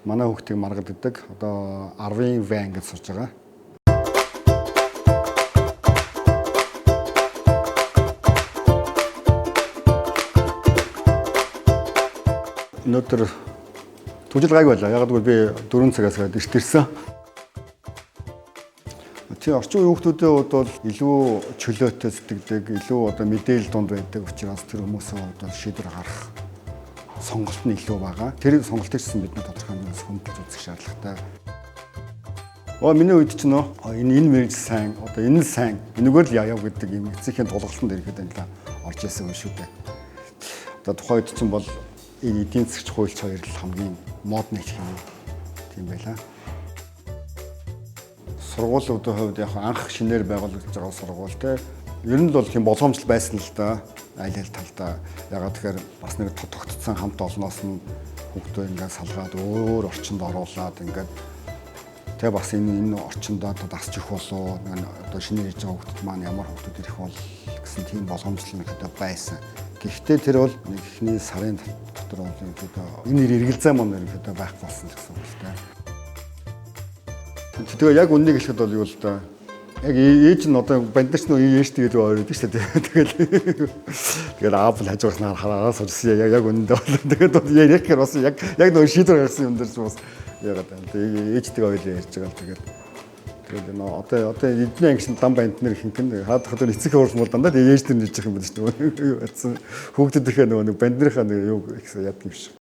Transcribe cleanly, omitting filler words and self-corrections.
манай хүүхдийг маргадаг. Одоо 10-ын В ангид сурж байгаа. Өнөөдөр түжил гайг байлаа. Яг гэвэл би 4 цагаас гээд эрт ирсэн. Тийм орчин үеийн хүүхдүүдийн хувьд бол илүү чөлөөтэй сэтгэдэг, илүү одоо мэдээлэл дунд байдаг учраас тэр хүмүүсийн хувьд бол шийдвэр гарах сонголт нь илүү байгаа. Тэр сонголтыг чинь бид тодорхой хэмжээс хөндлөж үзэх шаардлагатай. Миний үед ч энэ мэрэгж сайн, одоо энэ сайн, энэгээр л яав гэдэг юм эцсийн тулгалтанд ирэхэд анилаа орж исэн юм шүү дээ. Одоо тухайн үед чинь бол эдийн засгч хуульч хоёр л хамгийн модны гэх юм. Тийм байлаа. Сургуулиудын хувьд яг анх шинээр байгуулагдж байгаа сургууль те ер нь бол тийм боломжтой байсан л да аль аль талдаа ягаад тэгэхээр бас нэг тогтцсон хамт олноос нь хүүхдөө ингээд салгаад өөр орчинд оруулаад ингээд тэгээ бас энэ орчиндөө дасч их болоо одоо шинээр хийж байгаа хүүхдүүд маань ямар хүүхдүүд ирэх бол гэсэн тийм боломжтой нэгэд байсан. Гэхдээ тэр бол нэг ихний сарын дотор энэ эргэлзээ маань ерөнхийдөө байх болсон гэсэн үг л дээ. Тэгээ яг үннийг хэлэхэд бол юу л да. Яг ээж нь одоо бандч нь ээж тэгээд ойроод шүү дээ. Тэгээд аав л хажуугаас хараа сурсан яг үнэндээ бол тэгээд яг гэхээр бас яг нөө шийдвэр гаргасан юм дээр ч бас ягаад байна. Тэгээд ээжтэйгээ ойлоо ярьж байгаа л тэгээд одоо эдний ангишин дан банд нэр хинхэн хаад хадаа эцэг хөрс мол дандаа ээж тэр нэрж байгаа юм байна шүү дээ. Юу атсан хүүхдүүдийнхээ нөгөө бандныхаа юу гэсэн яд юм шиг.